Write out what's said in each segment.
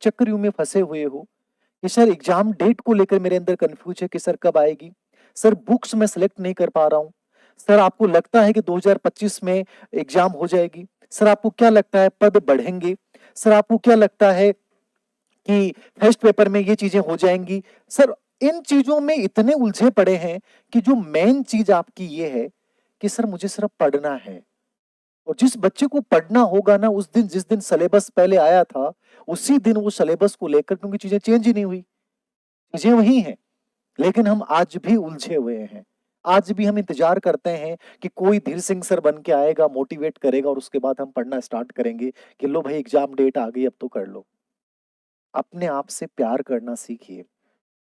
चक्रव्यूह में फंसे हुए हो कि सर एग्जाम डेट को लेकर मेरे अंदर कंफ्यूज है कि सर कब आएगी, सर बुक्स मैं सेलेक्ट नहीं कर पा रहा हूँ, सर आपको लगता है कि 2025 में एग्जाम हो जाएगी, सर आपको क्या लगता है पद बढ़ेंगे, सर आपको क्या लगता है कि फर्स्ट पेपर में ये चीजें हो जाएंगी, सर इन चीजों में इतने उलझे पड़े हैं कि जो मेन चीज आपकी ये है कि सर मुझे सिर्फ पढ़ना है। और जिस बच्चे को पढ़ना होगा ना, उस दिन जिस दिन सिलेबस पहले आया था, उसी दिन वो सिलेबस को लेकर, क्योंकि चीजें चेंज ही नहीं हुई, चीजें वही हैं, लेकिन हम आज भी उलझे हुए हैं। आज भी हम इंतजार करते हैं कि कोई धीर सिंह सर बन के आएगा, मोटिवेट करेगा और उसके बाद हम पढ़ना स्टार्ट करेंगे कि लो भाई एग्जाम डेट आ गई, अब तो कर लो। अपने आप से प्यार करना सीखिए।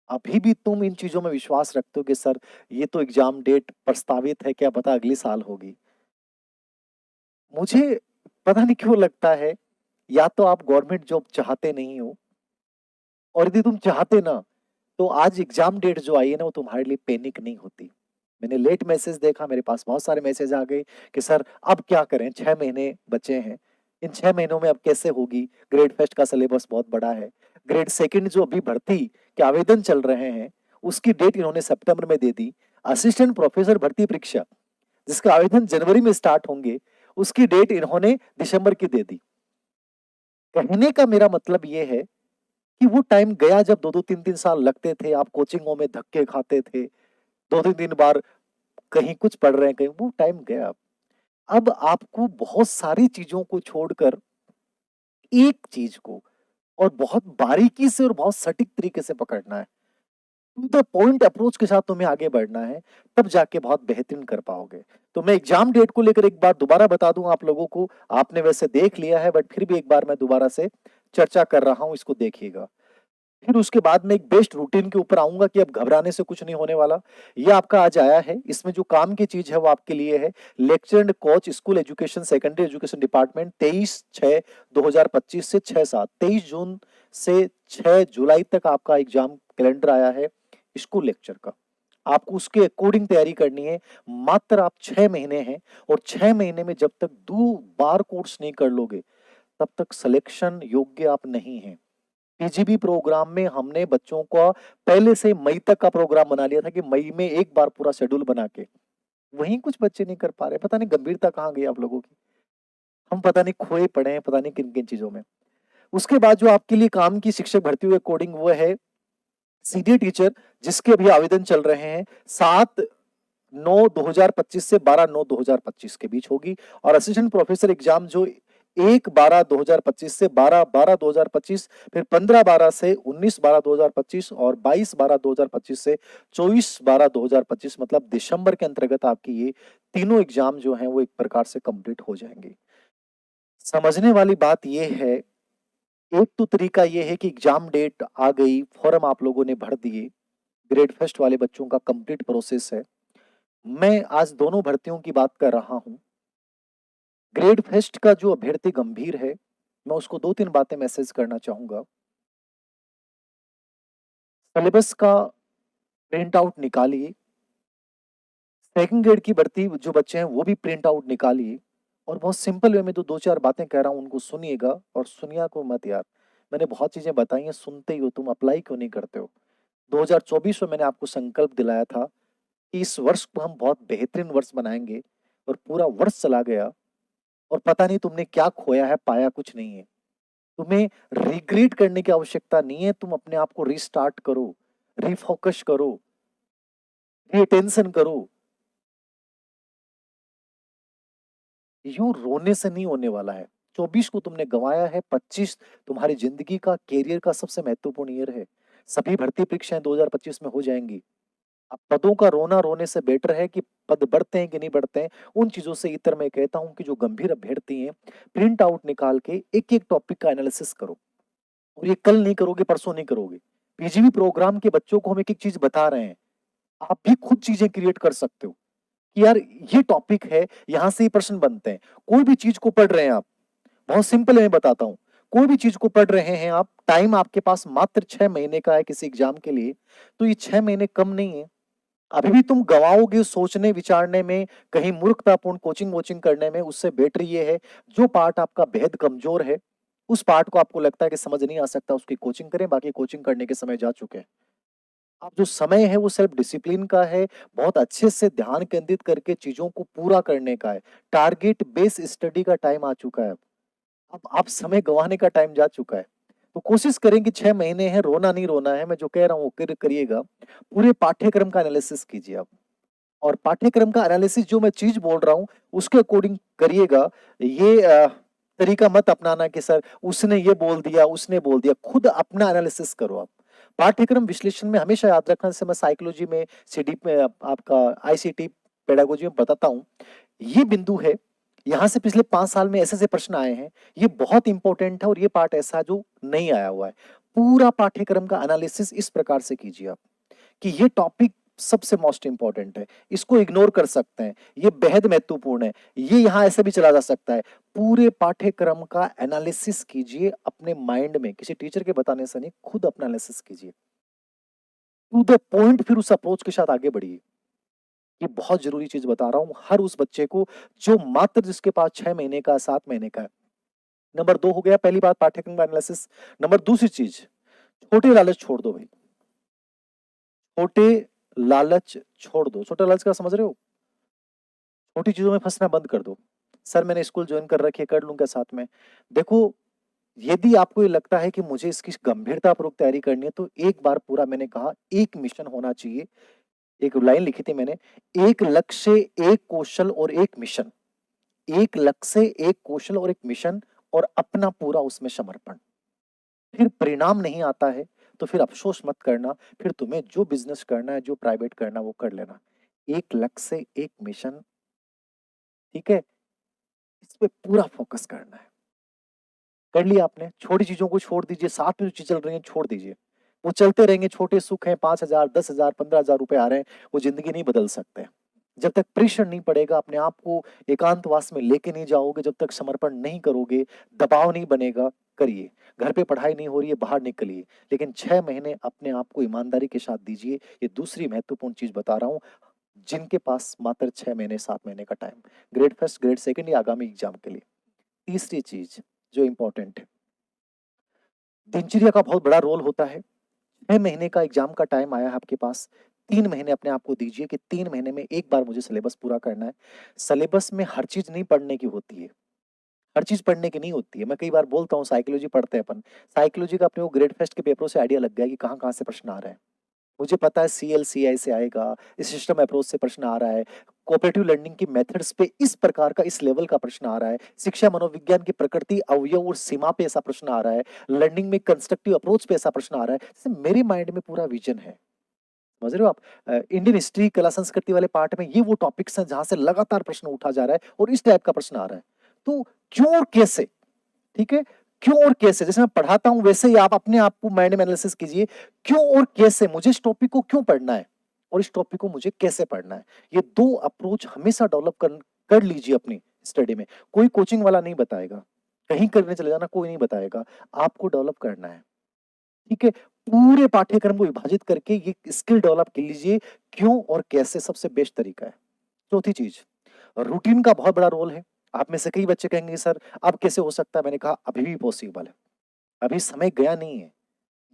अभी भी तुम इन चीजों में विश्वास रखते हो कि सर ये तो एग्जाम डेट प्रस्तावित है, क्या पता अगले साल होगी। मुझे पता नहीं क्यों लगता है, या तो आप गवर्नमेंट जॉब चाहते नहीं हो, और यदि तुम चाहते ना, तो आज एग्जाम डेट जो आई है ना, वो तुम्हारे लिए पैनिक नहीं होती। मैंने लेट मैसेज देखा, मेरे पास बहुत सारे मैसेज आ गए कि सर अब क्या करें, 6 महीने बचे हैं, इन 6 महीनों में अब कैसे होगी, ग्रेड फर्स्ट का सिलेबस बहुत बड़ा है, ग्रेड सेकंड जो अभी भर्ती के आवेदन चल रहे हैं उसकी डेट इन्होंने सितंबर में दे दी, असिस्टेंट प्रोफेसर भर्ती परीक्षा जिसका आवेदन जनवरी में स्टार्ट होंगे, उसकी डेट इन्होंने दिसंबर की दे दी। कहने का मेरा मतलब ये है कि वो टाइम गया जब 2-2 3-3 साल लगते थे, आप कोचिंगों में धक्के खाते थे, 2-2 दिन बार कहीं कुछ पढ़ रहे हैं, कहीं, वो टाइम गया। अब आपको बहुत सारी चीजों को छोड़कर एक चीज को और बहुत बारीकी से और बहुत सटीक तरीके से पकड़ना है। टू द पॉइंट अप्रोच के साथ तुम्हें आगे बढ़ना है, तब जाके बहुत बेहतरीन कर पाओगे। तो मैं एग्जाम डेट को लेकर एक बार दोबारा बता दूं आप लोगों को, आपने वैसे देख लिया है, बट फिर भी एक बार मैं दोबारा से चर्चा कर रहा हूं, इसको देखिएगा। फिर उसके बाद में एक बेस्ट रूटीन के ऊपर आऊंगा कि अब घबराने से कुछ नहीं होने वाला। ये आपका आज आया है, इसमें जो काम की चीज है वो आपके लिए है। Lecture and coach school education secondary education department 23/6/2025 से 6/7, 23 जून से 6 जुलाई तक आपका एग्जाम कैलेंडर आया है स्कूल लेक्चर का। आपको उसके अकॉर्डिंग तैयारी करनी है। मात्र आप 6 महीने हैं, और 6 महीने में जब तक 2 बार कोर्स नहीं कर लोगे, तब तक सिलेक्शन योग्य आप नहीं हैं। पीजीबी प्रोग्राम में हमने बच्चों को पहले से मई तक का प्रोग्राम बना लिया था कि मई में एक बार पूरा शेड्यूल बना के, वहीं कुछ बच्चे नहीं कर पा रहे। पता नहीं गंभीरता कहाँ गई आप लोगों की, हम पता नहीं खोए पड़े हैं, पता नहीं किन किन चीजों में। उसके बाद जो आपके लिए काम की शिक्षक भर्ती हुई अकॉर्डिंग, वो है सीनियर टीचर, जिसके अभी आवेदन चल रहे हैं, 7/9/2025 से 12/9/2025 के बीच होगी। और असिस्टेंट प्रोफेसर एग्जाम जो 1/12/2025 से 12/12/2025, फिर 15/12 से 19/12/2025 और 22/12/2025 से 24/12/2025, मतलब दिसंबर के अंतर्गत आपकी ये तीनों एग्जाम जो हैं वो एक प्रकार से कंप्लीट हो जाएंगे। समझने वाली बात ये है, एक तो तरीका ये है कि एग्जाम डेट आ गई, फॉर्म आप लोगों ने भर दिए, ग्रेड फर्स्ट वाले बच्चों का कंप्लीट प्रोसेस है। मैं आज दोनों भर्तियों की बात कर रहा हूं। ग्रेड फर्स्ट का जो अभ्यर्थी गंभीर है, मैं उसको 2-3 बातें मैसेज करना चाहूंगा। सिलेबस का प्रिंट आउट निकालिए। सेकंड ग्रेड की भर्ती जो बच्चे हैं वो भी प्रिंट आउट निकालिए, और बहुत सिंपल वे में तो 2-4 बातें कह रहा हूं, उनको सुनिएगा और सुनिया को मत यार। मैंने बहुत चीजें बताई हैं, सुनते ही हो तुम, अप्लाई क्यों नहीं करते हो। 2024 में मैंने आपको संकल्प दिलाया था कि इस वर्ष को हम बहुत बेहतरीन वर्ष बनाएंगे, और पूरा वर्ष चला गया और पता नहीं तुमने क्या खोया है, पाया कुछ नहीं है। तुम्हें रिग्रेट करने की आवश्यकता नहीं है, तुम अपने आप को रीस्टार्ट करो, रिफोकस करो, रीअटेंशन करो। यूं रोने से नहीं होने वाला है। 24 को तुमने गंवाया है, 25 तुम्हारी जिंदगी का, कैरियर का सबसे महत्वपूर्ण ईयर है। सभी भर्ती परीक्षाएं 2025 में हो जाएंगी। अब पदों का रोना रोने से बेटर है कि पद बढ़ते हैं कि नहीं बढ़ते हैं, उन चीजों से इतर मैं कहता हूं कि जो गंभीर अभ्यर्थी हैं, प्रिंट आउट निकाल के एक एक टॉपिक का एनालिसिस करो। और ये कल नहीं करोगे, परसों नहीं करोगे। पीजीबी प्रोग्राम के बच्चों को हम एक एक चीज बता रहे हैं, आप भी खुद चीजें क्रिएट कर सकते हो कि यार ये टॉपिक है, यहां से ये प्रश्न बनते हैं। कोई भी चीज को पढ़ रहे हैं आप, बहुत सिंपल है, मैं बताता हूं। कोई भी चीज को पढ़ रहे हैं आप, टाइम आपके पास मात्र 6 महीने का है किसी एग्जाम के लिए, तो ये 6 महीने कम नहीं है। अभी भी तुम गवाओगे सोचने विचारने में, कहीं मूर्खतापूर्ण कोचिंग वोचिंग करने में, उससे बेटर ये है जो पार्ट आपका बेहद कमजोर है उस पार्ट को आपको लगता है कि समझ नहीं आ सकता, उसकी कोचिंग करें, बाकी कोचिंग करने के समय जा चुके हैं। अब जो समय है वो सेल्फ डिसिप्लिन का है, बहुत अच्छे से ध्यान केंद्रित करके चीज़ों को पूरा करने का है। टारगेट बेस्ड स्टडी का टाइम आ चुका है अब। अब आप समय गँवाने का टाइम जा चुका है। तो कोशिश करें कि 6 महीने हैं, रोना नहीं रोना है, मैं जो कह रहा हूँ वो करिएगा। पूरे पाठ्यक्रम का एनालिसिस कीजिए आप। और पाठ्यक्रम का एनालिसिस जो मैं चीज़ बोल रहा हूँ, उसके अकॉर्डिंग करिएगा। ये तरीका मत अपनाना कि सर उसने ये बोल दिया, उसने बोल दिया। खुद अपना एनालिसिस करो आप। पाठ्यक्रम विश्लेषण में हमेशा याद रखना, जैसे मैं साइकोलॉजी में, सीडी में आपका आईसीटी पेडागोजी में बताता हूँ, ये बिंदु है, यहाँ से पिछले 5 साल में ऐसे-ऐसे प्रश्न आए हैं, ये बहुत इंपॉर्टेंट है और ये पार्ट ऐसा है जो नहीं आया हुआ है। पूरा पाठ्यक्रम का एनालिसिस इस प्रकार से कीजिए आप, कि ये टॉपिक सबसे मोस्ट इंपॉर्टेंट है, इसको इग्नोर कर सकते हैं, ये बेहद महत्वपूर्ण है, ये यहाँ ऐसे भी चला जा सकता है। पूरे पाठ्यक्रम का एनालिसिस कीजिए अपने माइंड में, किसी टीचर के बताने से नहीं, खुद अपना एनालिसिस कीजिए। टू द पॉइंट फिर उस अप्रोच के साथ आगे बढ़िए। ये बहुत ज़रूरी चीज़ बता रहा हूँ हर उस बच्चे को जो मात्र जिसके पास 6 महीने का, 7 महीने का है। नंबर 2 हो गया पहली बात पाठ्यक्रम का एनालिसिस। नंबर दूसरी चीज़, छोटे लालच छोड़ दो भई। छोटे लालच छोड़ दो। छोटा लालच क्या समझ रहे हो? छोटी चीज़ों में फँसना बंद कर दो। सर मैंने स्कूल जॉइन कर रखी है, कर लूँगा साथ में। देखो, यदि आपको ये लगता है कि मुझे इसकी गंभीरतापूर्वक तैयारी करनी है, तो एक बार पूरा मैंने कहा एक मिशन होना चाहिए। एक लाइन लिखी थी मैंने, एक लक्ष्य, एक कौशल और एक मिशन। एक लक्ष्य, एक कौशल और एक मिशन और अपना पूरा उसमें समर्पण। फिर परिणाम नहीं आता है, तो फिर अफ़सोस मत करना, फिर तुम्हें जो बिज़नेस करना है, जो प्राइवेट करना है वो कर लेना। एक लक्ष्य, एक मिशन, ठीक है? इस पे पूरा फ़ोकस करना है। कर लिया आपने, छोटी चीज़ों को छोड़ दीजिए, साथ में जो चीज़ चल रही है छोड़ दीजिए। वो चलते रहेंगे, छोटे सुख हैं, 5,000, 10,000, 15,000 रुपए आ रहे हैं, वो ज़िंदगी नहीं बदल सकते। जब तक प्रेशर नहीं पड़ेगा, अपने आप को एकांतवास में लेके नहीं जाओगे, जब तक समर्पण नहीं करोगे, दबाव नहीं बनेगा, करिए। घर पे पढ़ाई नहीं हो रही है, बाहर निकलिए। लेकिन 6 महीने अपने आप को ईमानदारी के साथ दीजिए। ये दूसरी महत्वपूर्ण चीज़ बता रहा हूँ, जिनके पास मात्र 6 महीने, 7 महीने का time, grade first, grade second या आगामी एग्ज़ाम के लिए। तीसरी चीज़ जो इम्पोर्टेंट है, दिनचर्या का बहुत बड़ा रोल होता है। 6 महीने का एग्ज़ाम का टाइम आया है आपके पास, 3 महीने अपने आप को दीजिए कि 3 महीने में एक बार मुझे सिलेबस पूरा करना है। सिलेबस में हर चीज़ नहीं पढ़ने की होती है, हर चीज़ पढ़ने की नहीं होती है। मैं कई बार बोलता हूँ साइकोलॉजी पढ़ते हैं अपन, साइकोलॉजी का अपने को ग्रेड फर्स्ट के पेपरों से आइडिया लग गया है कि कहाँ-कहाँ से प्रश्न आ रहे हैं। मुझे पता है सीएल-सीआई से आएगा, सिस्टम अप्रोच से प्रश्न आ रहा है, कोऑपरेटिव लर्निंग की मेथड्स पे इस प्रकार का, इस लेवल का प्रश्न आ रहा है, शिक्षा मनोविज्ञान की प्रकृति, अवयव और सीमा पे ऐसा प्रश्न आ रहा है, लर्निंग में कंस्ट्रक्टिव अप्रोच पे ऐसा प्रश्न आ रहा है। जैसे मेरे माइंड में पूरा विज़न है। समझ रहे हो आप? इंडियन हिस्ट्री, कला संस्कृति वाले पार्ट में ये वो टॉपिक्स हैं जहाँ से लगातार प्रश्न उठा जा रहा है और इस टाइप का प्रश्न आ रहा है। तो क्यों और कैसे? ठीक है? क्यों और कैसे? जैसे मैं पढ़ाता हूँ वैसे ही आप अपने आप को माइंड में एनालिसिस कीजिए, क्यों और कैसे? मुझे इस टॉपिक को क्यों पढ़ना है? और इस टॉपिक को मुझे कैसे पढ़ना है? ये 2 अप्रोच हमेशा डेवलप कर लीजिए अपनी स्टडी में। कोई कोचिंग वाला नहीं बताएगा, कहीं करने चले जाना कोई नहीं बताएगा, आपको डेवलप करना है। ठीक है? पूरे पाठ्यक्रम को विभाजित करके ये स्किल डेवलप कर लीजिए, क्यों और कैसे सबसे बेस्ट तरीका है। चौथी चीज़, रूटीन का बहुत बड़ा रोल है। आप में से कई बच्चे कहेंगे सर अब कैसे हो सकता है? मैंने कहा अभी भी पॉसिबल है। अभी समय गया नहीं है।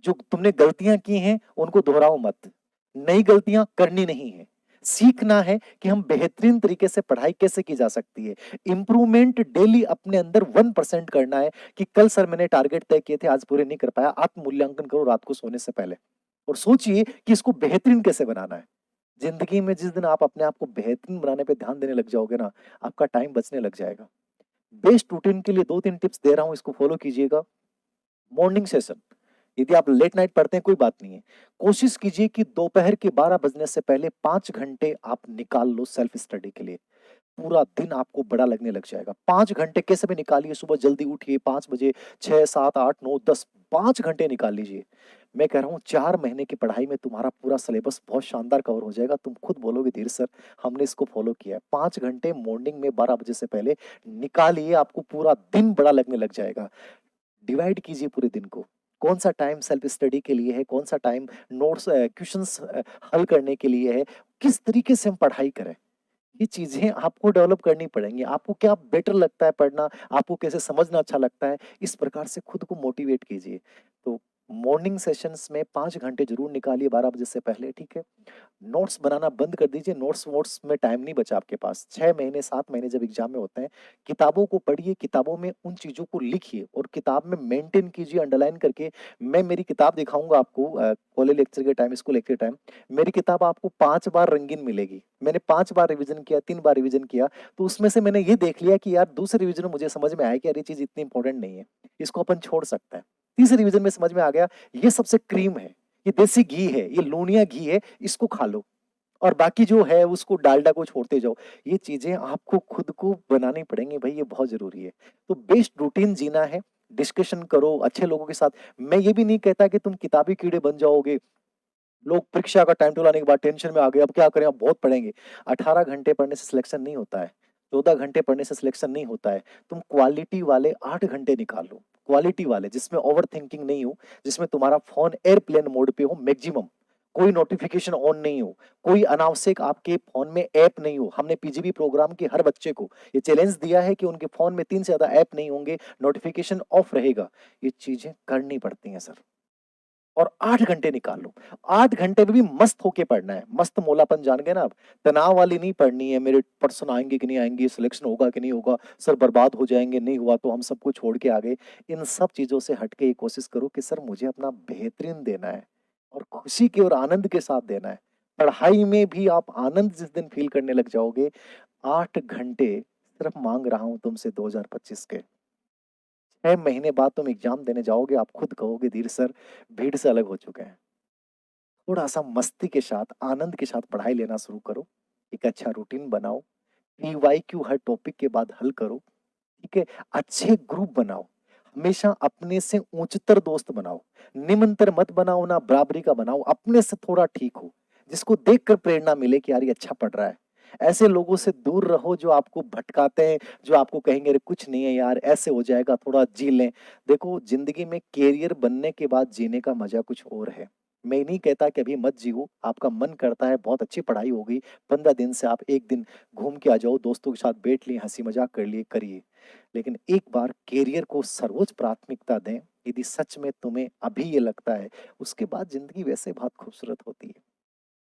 जो तुमने गलतियाँ की हैं उनको दोहराओ मत। नई गलतियाँ करनी नहीं है। सीखना है कि हम बेहतरीन तरीके से पढ़ाई कैसे की जा सकती है। इम्प्रूवमेंट डेली अपने अंदर 1% करना है कि कल सर मैंने टारगेट तय किए थे आज पूरे नहीं कर पाया। आत्म मूल्यांकन करो रात को सोने से पहले और सोचिए कि इसको बेहतरीन कैसे बनाना है। ज़िंदगी में जिस दिन आप अपने आप को बेहतरीन बनाने पे ध्यान देने लग जाओगे ना, आपका टाइम बचने लग जाएगा। बेस्ट रूटीन के लिए 2-3 टिप्स दे रहा हूँ, इसको फॉलो कीजिएगा। मॉर्निंग सेशन, यदि आप लेट नाइट पढ़ते हैं कोई बात नहीं है। कोशिश कीजिए कि दोपहर के 12 बजने से पहले 5 घंटे आप निकाल लो सेल्फ स्टडी के लिए। पूरा दिन आपको बड़ा लगने लग जाएगा। 5 घंटे कैसे भी निकालिए, सुबह जल्दी उठिए 5 बजे, 6, 7, 8, 9, 10 5 घंटे निकाल लीजिए। मैं कह रहा हूँ 4 महीने की पढ़ाई में तुम्हारा पूरा सिलेबस बहुत शानदार कवर हो जाएगा। तुम खुद बोलोगे धीर सर हमने इसको फॉलो किया है। 5 घंटे मॉर्निंग में 12 बजे से पहले निकालिए, आपको पूरा दिन बड़ा लगने लग जाएगा। डिवाइड कीजिए पूरे दिन को। कौन-सा टाइम सेल्फ स्टडी के लिए है, कौन-सा टाइम नोट्स क्वेश्चंस हल करने के लिए है, किस तरीके से हम पढ़ाई करें। ये चीज़ें आपको डेवलप करनी पड़ेंगी। आपको क्या बेटर लगता है पढ़ना, आपको कैसे समझना अच्छा लगता है, इस प्रकार से खुद को मोटिवेट कीजिए। तो मॉर्निंग सेशंस में 5 घंटे ज़रूर निकालिए 12 बजे से पहले, ठीक है? नोट्स बनाना बंद कर दीजिए, नोट्स वोट्स में टाइम नहीं बचा आपके पास। 6 महीने, 7 महीने जब एग्ज़ाम में होते हैं, किताबों को पढ़िए, किताबों में उन चीज़ों को लिखिए और किताब में मेंटेन कीजिए अंडरलाइन करके। मैं मेरी किताब दिखाऊँगा आपको कॉलेज लेक्चर के टाइम, स्कूल लेक्चर के टाइम। मेरी किताब आपको 5 बार रंगीन मिलेगी। मैंने 5 बार रिवीज़न किया, 3 बार रिवीज़न किया, तो उसमें से मैंने ये देख लिया कि यार दूसरे रिवीज़न में मुझे समझ में आया कि यार ये चीज़ इतनी इम्पोर्टेंट नहीं है, इसको अपन छोड़ सकते हैं। तीसरे रिवीज़न में समझ में आ गया, ये सबसे क्रीम है, ये देसी घी है, ये लोनिया घी है, इसको खा लो। और बाकी जो है उसको डालडा को छोड़ते जाओ। ये चीज़ें आपको खुद को बनानी पड़ेंगी भई, ये बहुत ज़रूरी है। तो बेस्ट रूटीन जीना है, डिस्कशन करो अच्छे लोगों के साथ। मैं ये भी नहीं कहता कि तुम किताबी कीड़े बन जाओगे। लोग परीक्षा का टाइम टेबल आने के बाद टेंशन में आ गए, अब क्या करें, अब बहुत पढ़ेंगे। 18 घंटे पढ़ने से सिलेक्शन नहीं होता है, 14 घंटे पढ़ने से सिलेक्शन नहीं होता है। तुम क्वालिटी वाले 8 घंटे निकालो, क्वालिटी वाले जिसमें ओवरथिंकिंग नहीं हो, जिसमें तुम्हारा फ़ोन एयरप्लेन मोड पे हो मैक्सिमम, कोई नोटिफ़िकेशन ऑन नहीं हो, कोई अनावश्यक आपके फ़ोन में ऐप नहीं हो। हमने पीजीबी प्रोग्राम के हर बच्चे को ये चैलेंज दिया है कि उनके फ़ोन में 3 से ज़्यादा ऐप नहीं होंगे, नोटिफ़िकेशन ऑफ रहेगा। ये चीज़ें करनी पड़ती हैं सर। और 8 घंटे निकाल लो। 8 घंटे में भी मस्त होके पढ़ना है। मस्त मौलापन जान गए ना आप? तनाव वाली नहीं पढ़नी है, मेरे परसेंट आएँगे कि नहीं आएँगे, सिलेक्शन होगा कि नहीं होगा, सर बर्बाद हो जाएँगे, नहीं हुआ तो हम सबको छोड़ के आ गए। इन सब चीज़ों से हट के ये कोशिश करो कि सर मुझे अपना बेहतरीन देना है और खुशी के और आनंद के साथ देना है। पढ़ाई में भी आप आनंद जिस दिन फ़ील करने लग जाओगे, 8 घंटे सिर्फ़ माँग रहा हूँ तुमसे 2025 के। 6 महीने बाद तुम एग्ज़ाम देने जाओगे, आप खुद कहोगे धीर सर भीड़ से अलग हो चुके हैं। थोड़ा-सा मस्ती के साथ, आनंद के साथ पढ़ाई लेना शुरू करो। एक अच्छा रूटीन बनाओ। पीवाईक्यू हर टॉपिक के बाद हल करो, ठीक है? अच्छे ग्रुप बनाओ। हमेशा अपने से उच्चतर दोस्त बनाओ। निम्नतर मत बनाओ, ना बराबरी का बनाओ। अपने से थोड़ा ठीक हो, जिसको देखकर प्रेरणा मिले कि यार ये अच्छा पढ़ रहा है। ऐसे लोगों से दूर रहो जो आपको भटकाते हैं, जो आपको कहेंगे अरे कुछ नहीं है यार, ऐसे हो जाएगा, थोड़ा जी लें। देखो ज़िंदगी में कैरियर बनने के बाद जीने का मज़ा कुछ और है। मैं नहीं कहता कि अभी मत जियो, आपका मन करता है बहुत अच्छी पढ़ाई हो गई, 15 दिन से आप 1 दिन घूम के आ जाओ, दोस्तों के साथ बैठ लिए, हँसी-मज़ाक कर लिए, करिए। लेकिन एक बार कैरियर को सर्वोच्च प्राथमिकता दें, यदि सच में तुम्हें अभी ये लगता है, उसके बाद ज़िंदगी वैसे बहुत खूबसूरत होती है।